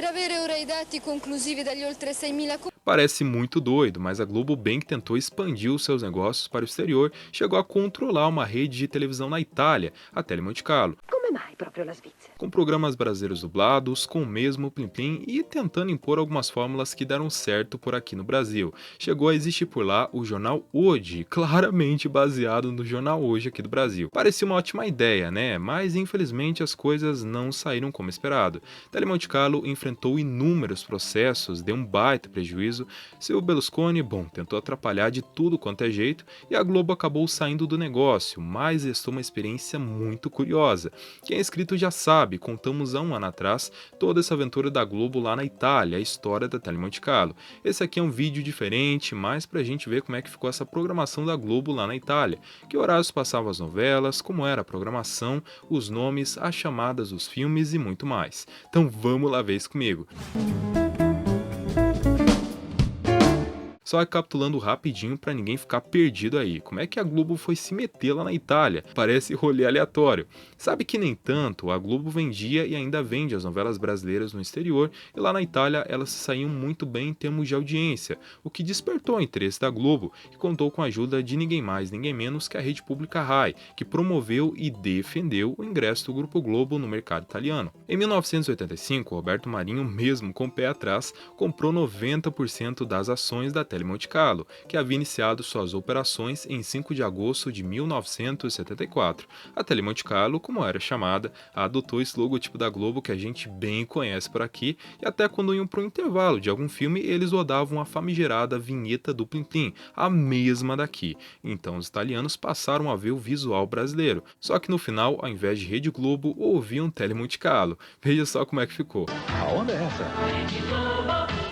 Per avere ora i dati conclusivi dagli oltre 6.000 Parece muito doido, mas a Globo bem que tentou expandir os seus negócios para o exterior, chegou a controlar uma rede de televisão na Itália, a Telemonte Carlo, Come mai proprio la Svizzera? com programas brasileiros dublados, com o mesmo plim-plim e tentando impor algumas fórmulas que deram certo por aqui no Brasil. Chegou a existir por lá o Jornal Hoje, claramente baseado no Jornal Hoje aqui do Brasil. Parecia uma ótima ideia, né? Mas infelizmente as coisas não saíram como esperado. Telemonte Carlo enfrentou inúmeros processos, deu um baita prejuízo. Seu Berlusconi, tentou atrapalhar de tudo quanto é jeito e a Globo acabou saindo do negócio, mas restou uma experiência muito curiosa. Quem é inscrito já sabe, contamos há um ano atrás toda essa aventura da Globo lá na Itália, a história da Telemonte Carlo. Esse aqui é um vídeo diferente, mais pra gente ver como é que ficou essa programação da Globo lá na Itália, que horários passavam as novelas, como era a programação, os nomes, as chamadas dos filmes e muito mais. Então vamos lá ver isso comigo. Só recapitulando rapidinho para ninguém ficar perdido aí. Como é que a Globo foi se meter lá na Itália? Parece rolê aleatório. Sabe que nem tanto, a Globo vendia e ainda vende as novelas brasileiras no exterior e lá na Itália elas se saíam muito bem em termos de audiência, o que despertou o interesse da Globo, que contou com a ajuda de ninguém mais, ninguém menos que a rede pública Rai, que promoveu e defendeu o ingresso do Grupo Globo no mercado italiano. Em 1985, Roberto Marinho, mesmo com o pé atrás, comprou 90% das ações da Telemonte Carlo, que havia iniciado suas operações em 5 de agosto de 1974. A Telemonte Carlo, como era chamada, adotou esse logotipo da Globo que a gente bem conhece por aqui, e até quando iam para um intervalo de algum filme, eles rodavam a famigerada vinheta do Plim Plim, a mesma daqui. Então os italianos passaram a ver o visual brasileiro, só que no final, ao invés de Rede Globo, ouviam Telemonte Carlo. Veja só como é que ficou. A onda é essa?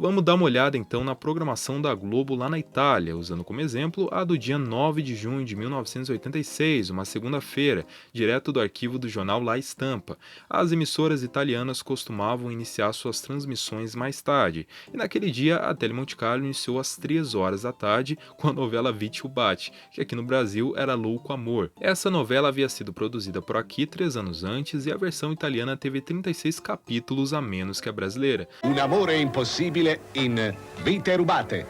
Vamos dar uma olhada então na programação da Globo lá na Itália, usando como exemplo a do dia 9 de junho de 1986, uma segunda-feira, direto do arquivo do jornal La Stampa. As emissoras italianas costumavam iniciar suas transmissões mais tarde, e naquele dia a Telemonte Carlo iniciou às 3 horas da tarde com a novela Vite o Bate, que aqui no Brasil era Louco Amor. Essa novela havia sido produzida por aqui 3 anos antes e a versão italiana teve 36 capítulos a menos que a brasileira. Un amore impossibile in Vite rubate.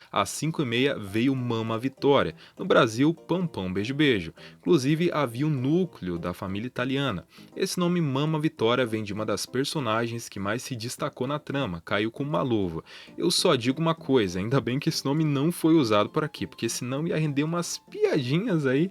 Às 5h30 veio Mama Vitória. No Brasil, Pão Pão Beijo Beijo. Inclusive, havia um núcleo da família italiana. Esse nome Mama Vitória vem de uma das personagens que mais se destacou na trama, caiu como uma luva. Eu só digo uma coisa, ainda bem que esse nome não foi usado por aqui, porque senão ia render umas piadinhas aí.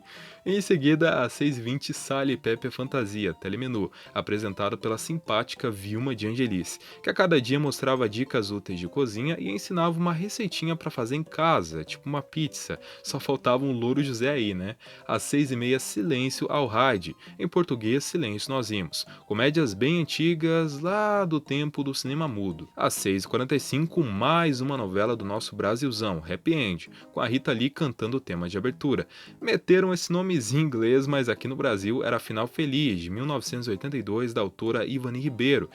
Em seguida, às 6h20, Sally e Pepe a Fantasia, telemenu, apresentado pela simpática Vilma de Angelis, que a cada dia mostrava dicas úteis de cozinha e ensinava uma receitinha para fazer em casa, tipo uma pizza. Só faltava um Louro José aí, né? Às 6h30, Silêncio ao Raid, em português, Silêncio Nós Vimos. Comédias bem antigas, lá do tempo do cinema mudo. Às 6h45, mais uma novela do nosso Brasilzão, Happy End, com a Rita Lee cantando o tema de abertura. Meteram esse nome em inglês, mas aqui no Brasil era Final Feliz, de 1982, da autora Ivani Ribeiro.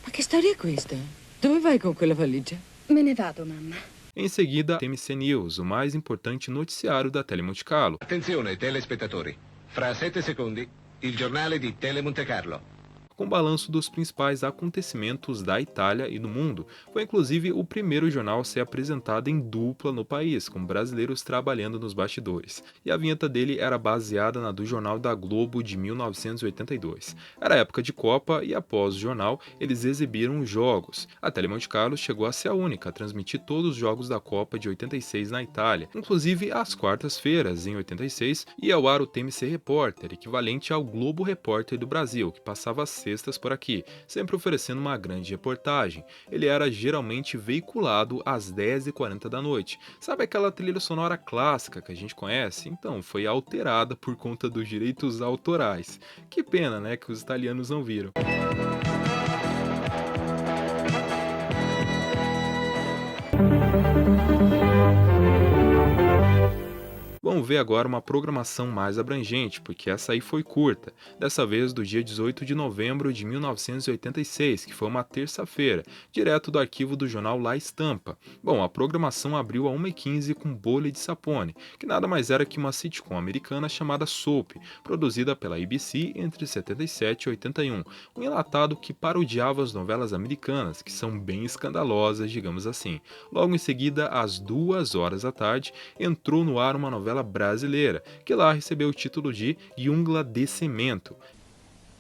Ma che storia è questa? Dove vai con quella valigia? Me ne vado, mamma. Em seguida, TMC News, o mais importante noticiário da Telemonte Carlo. Attenzione, telespettatori. Fra 7 secondi, il giornale di Telemonte Carlo. Com balanço dos principais acontecimentos da Itália e do mundo. Foi inclusive o primeiro jornal a ser apresentado em dupla no país, com brasileiros trabalhando nos bastidores. E a vinheta dele era baseada na do Jornal da Globo de 1982. Era época de Copa e após o jornal, eles exibiram os jogos. A Telemonte Carlo chegou a ser a única a transmitir todos os jogos da Copa de 86 na Itália, inclusive às quartas-feiras, em 86, e ao ar o TMC Repórter, equivalente ao Globo Repórter do Brasil, que passava às sextas por aqui, sempre oferecendo uma grande reportagem. Ele era geralmente veiculado às 10h40 da noite. Sabe aquela trilha sonora clássica que a gente conhece? Então, foi alterada por conta dos direitos autorais. Que pena, né, que os italianos não viram. Vamos ver agora uma programação mais abrangente, porque essa aí foi curta, dessa vez do dia 18 de novembro de 1986, que foi uma terça-feira, direto do arquivo do jornal La Estampa. Bom, a programação abriu a 1h15 com Bolha de Sapone, que nada mais era que uma sitcom americana chamada Soap, produzida pela ABC entre 77 e 81, um enlatado que parodiava as novelas americanas, que são bem escandalosas, digamos assim. Logo em seguida, às 2h da tarde, entrou no ar uma novela brasileira, que lá recebeu o título de Jungla de Cemento.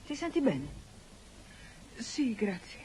Ti senti bene? Sì, grazie.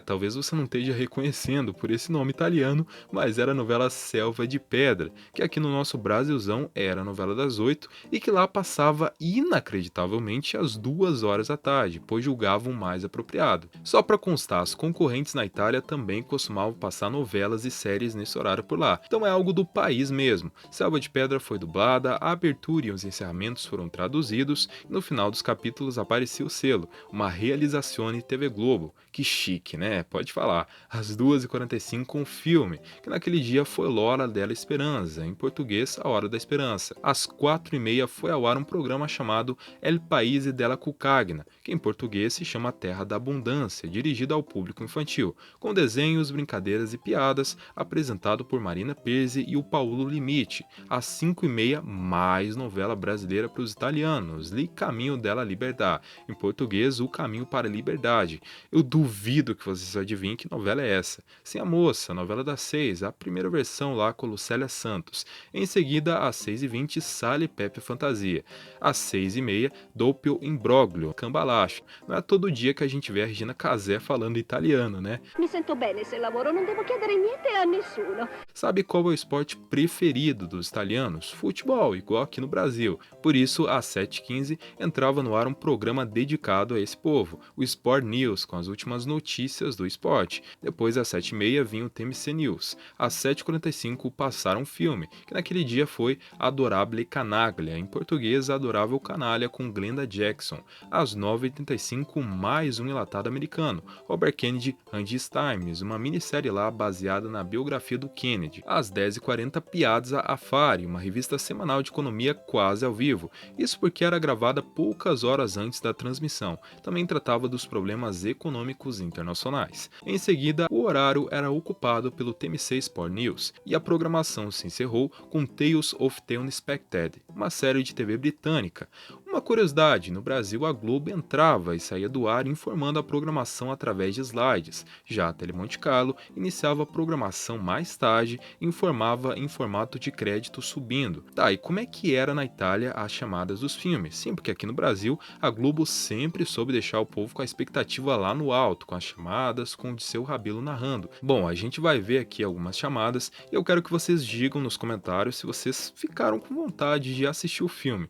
Talvez você não esteja reconhecendo por esse nome italiano, mas era a novela Selva de Pedra, que aqui no nosso Brasilzão era a novela das 8 e que lá passava inacreditavelmente às 2h da tarde, pois julgavam mais apropriado. Só para constar, as concorrentes na Itália também costumavam passar novelas e séries nesse horário por lá, então é algo do país mesmo. Selva de Pedra foi dublada, a abertura e os encerramentos foram traduzidos e no final dos capítulos aparecia o selo, uma Realizzazione TV Globo. Que chique, né? Pode falar. Às 2h45 com o filme, que naquele dia foi L'Hora della Esperanza, em português, A Hora da Esperança. Às 4h30 foi ao ar um programa chamado El Paese della Cucagna, que em português se chama Terra da Abundância, dirigido ao público infantil, com desenhos, brincadeiras e piadas, apresentado por Marina Perzi e o Paulo Limite. Às 5h30, mais novela brasileira para os italianos, Li Caminho della Liberdade, em português, O Caminho para a Liberdade. Eu duvido que vocês adivinhem que novela é essa. Sim, a Moça, novela das 6, a primeira versão lá com Lucélia Santos. Em seguida, às 6h20, Sally Pepe Fantasia. Às 6h30, Doppio Imbroglio, Cambalacho. Não é todo dia que a gente vê a Regina Casé falando italiano, né? Mi sento bene se lavoro, non devo chiedere niente a nessuno. Sabe qual é o esporte preferido dos italianos? Futebol, igual aqui no Brasil. Por isso, às 7h15, entrava no ar um programa dedicado a esse povo, o Sport News, com as últimas notícias do esporte. Depois, às 7h30, vinha o TMC News. Às 7h45, passaram um filme, que naquele dia foi Adorable Canaglia, em português, Adorável Canalha, com Glenda Jackson. Às 9h85, mais um enlatado americano, Robert Kennedy and His Times, uma minissérie lá baseada na biografia do Kennedy. Às 10h40, Piazza Affari, uma revista semanal de economia quase ao vivo. Isso porque era gravada poucas horas antes da transmissão. Também tratava dos problemas econômicos internacionais. Em seguida, o horário era ocupado pelo TMC Sport News e a programação se encerrou com Tales of the Unexpected, uma série de TV britânica. Uma curiosidade, no Brasil a Globo entrava e saía do ar informando a programação através de slides. Já a Tele Monte Carlo iniciava a programação mais tarde e informava em formato de crédito subindo. E como é que era na Itália as chamadas dos filmes? Sim, porque aqui no Brasil a Globo sempre soube deixar o povo com a expectativa lá no alto, com as chamadas, com o Disseu Rabelo narrando. Bom, a gente vai ver aqui algumas chamadas e eu quero que vocês digam nos comentários se vocês ficaram com vontade de assistir o filme.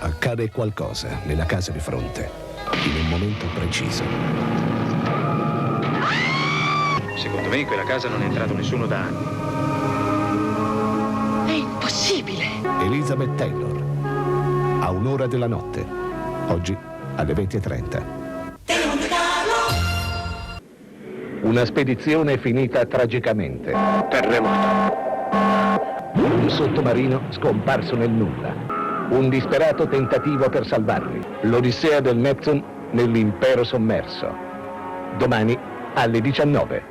Accade qualcosa nella casa di fronte, in un momento preciso. Secondo me in quella casa non è entrato nessuno da anni. È impossibile! Elizabeth Taylor, a un'ora della notte, oggi alle 20:30. Una spedizione finita tragicamente. Terremoto. Un sottomarino scomparso nel nulla. Un disperato tentativo per salvarli. L'Odissea del Neptune nell'impero sommerso. Domani alle 19.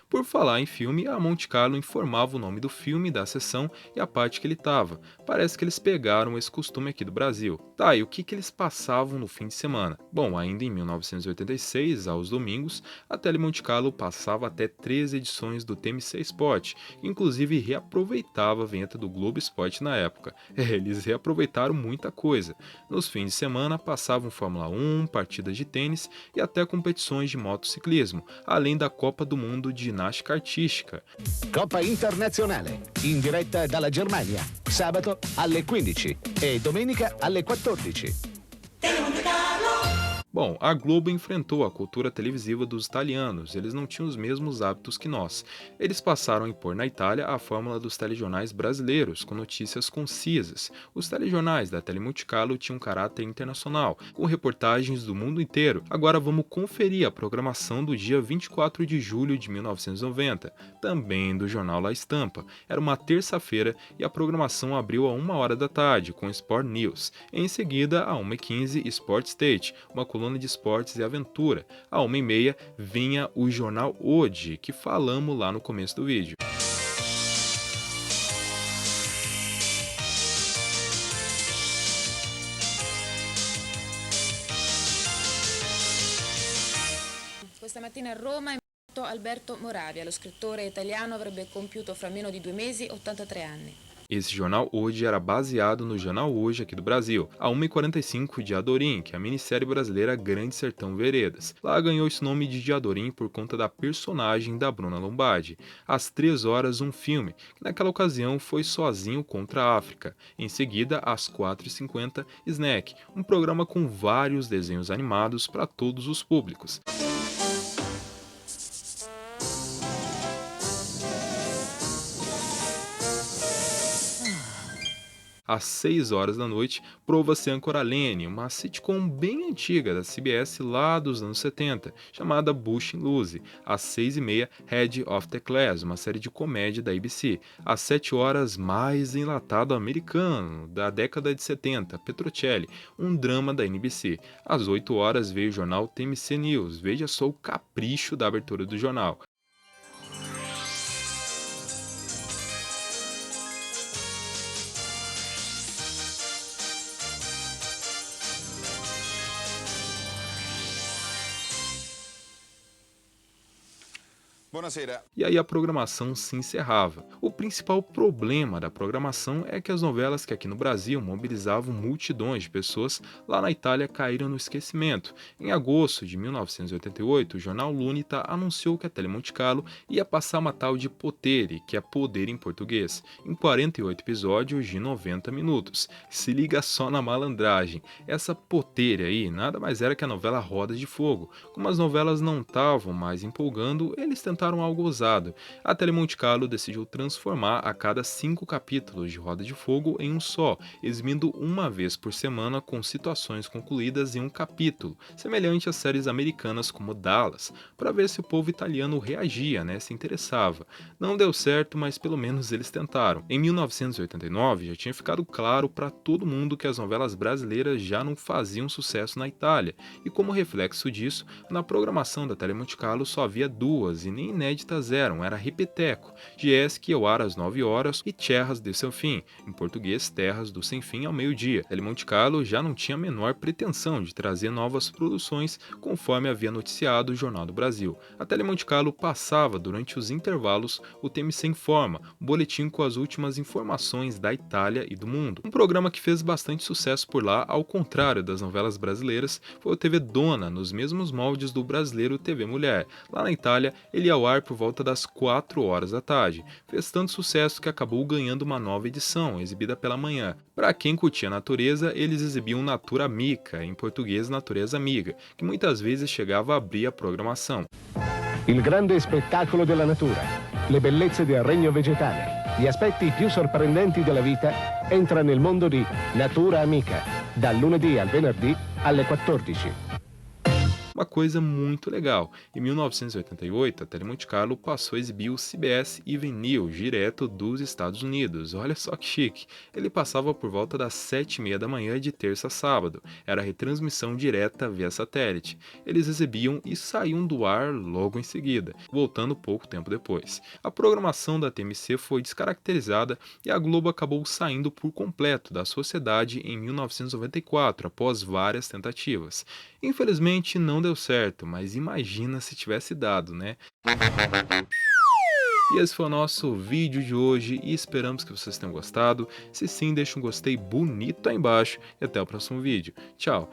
Por falar em filme, a Monte Carlo informava o nome do filme, da sessão e a parte que ele estava. Parece que eles pegaram esse costume aqui do Brasil. E o que eles passavam no fim de semana? Bom, ainda em 1986, aos domingos, a Tele Monte Carlo passava até 13 edições do TMC Sport, inclusive reaproveitava a vinheta do Globo Esporte na época. Eles reaproveitaram muita coisa. Nos fins de semana passavam Fórmula 1, partidas de tênis e até competições de motociclismo, além da Copa do Mundo de ginástica artística. Coppa Internazionale, in diretta dalla Germania, sabato alle 15 e domenica alle 14. Bom, a Globo enfrentou a cultura televisiva dos italianos, eles não tinham os mesmos hábitos que nós. Eles passaram a impor na Itália a fórmula dos telejornais brasileiros, com notícias concisas. Os telejornais da Telemonte Carlo tinham um caráter internacional, com reportagens do mundo inteiro. Agora vamos conferir a programação do dia 24 de julho de 1990, também do jornal La Stampa. Era uma terça-feira e a programação abriu a 1h da tarde, com Sport News. Em seguida, a 1h15, Sport State, uma coluna de esportes e aventura. À 1h30 vinha o jornal Hoje, que falamos lá no começo do vídeo. Questa mattina a Roma è morto Alberto Moravia, lo scrittore italiano avrebbe compiuto fra meno di 2 mesi 83 anni. Esse jornal Hoje era baseado no jornal Hoje aqui do Brasil, a 1h45 de Adorim, que é a minissérie brasileira Grande Sertão Veredas. Lá ganhou esse nome de Adorim por conta da personagem da Bruna Lombardi. Às 3h, um filme, que naquela ocasião foi Sozinho contra a África. Em seguida, às 4h50, Snack, um programa com vários desenhos animados para todos os públicos. Às 6h, Prova-se Âncora Lene, uma sitcom bem antiga da CBS lá dos anos 70, chamada Bush in Lucy. Às 6h30, Head of the Class, uma série de comédia da ABC. Às 7h, mais enlatado americano, da década de 70, Petrocelli, um drama da NBC. Às 8h veio o jornal TMC News, veja só o capricho da abertura do jornal. Buonasera. E aí a programação se encerrava. O principal problema da programação é que as novelas que aqui no Brasil mobilizavam multidões de pessoas, lá na Itália caíram no esquecimento. Em agosto de 1988, o jornal L'Unità anunciou que a Telemonte Carlo ia passar uma tal de Potere, que é poder em português, em 48 episódios de 90 minutos. Se liga só na malandragem. Essa Potere aí nada mais era que a novela Roda de Fogo. Como as novelas não estavam mais empolgando, eles tentaram algo ousado. A Telemonte Carlo decidiu transformar a cada 5 capítulos de Roda de Fogo em um só, exibindo uma vez por semana com situações concluídas em um capítulo, semelhante às séries americanas como Dallas, para ver se o povo italiano reagia, se interessava. Não deu certo, mas pelo menos eles tentaram. Em 1989 já tinha ficado claro para todo mundo que as novelas brasileiras já não faziam sucesso na Itália, e como reflexo disso, na programação da Telemonte Carlo só havia 2 e nem inéditas eram, era Repeteco, Gies que ia ao ar às 9h e Terras de Seu Fim, em português Terras do Sem Fim ao meio-dia. Telemonte Carlo já não tinha a menor pretensão de trazer novas produções, conforme havia noticiado o Jornal do Brasil. A Telemonte Carlo passava durante os intervalos o TMC Informa, um boletim com as últimas informações da Itália e do mundo. Um programa que fez bastante sucesso por lá, ao contrário das novelas brasileiras, foi o TV Dona, nos mesmos moldes do brasileiro TV Mulher. Lá na Itália, ele ia ao ar por volta das 4h da tarde. Fez tanto sucesso que acabou ganhando uma nova edição, exibida pela manhã. Para quem curtia a natureza, eles exibiam Natura Amica, em português Natureza Amiga, que muitas vezes chegava a abrir a programação. Il grande spettacolo della natura, le bellezze del regno vegetale, gli aspetti più sorprendenti della vita entra nel mondo di Natura Amica, dal lunedì al venerdì alle 14. Uma coisa muito legal, em 1988 a Telemonte Carlo passou a exibir o CBS Even News direto dos Estados Unidos. Olha só que chique, ele passava por volta das 7h30 da manhã de terça a sábado, era retransmissão direta via satélite. Eles exibiam e saíam do ar logo em seguida, voltando pouco tempo depois. A programação da TMC foi descaracterizada e a Globo acabou saindo por completo da sociedade em 1994, após várias tentativas. Infelizmente não deu certo, mas imagina se tivesse dado, né? E esse foi o nosso vídeo de hoje e esperamos que vocês tenham gostado. Se sim, deixa um gostei bonito aí embaixo e até o próximo vídeo. Tchau!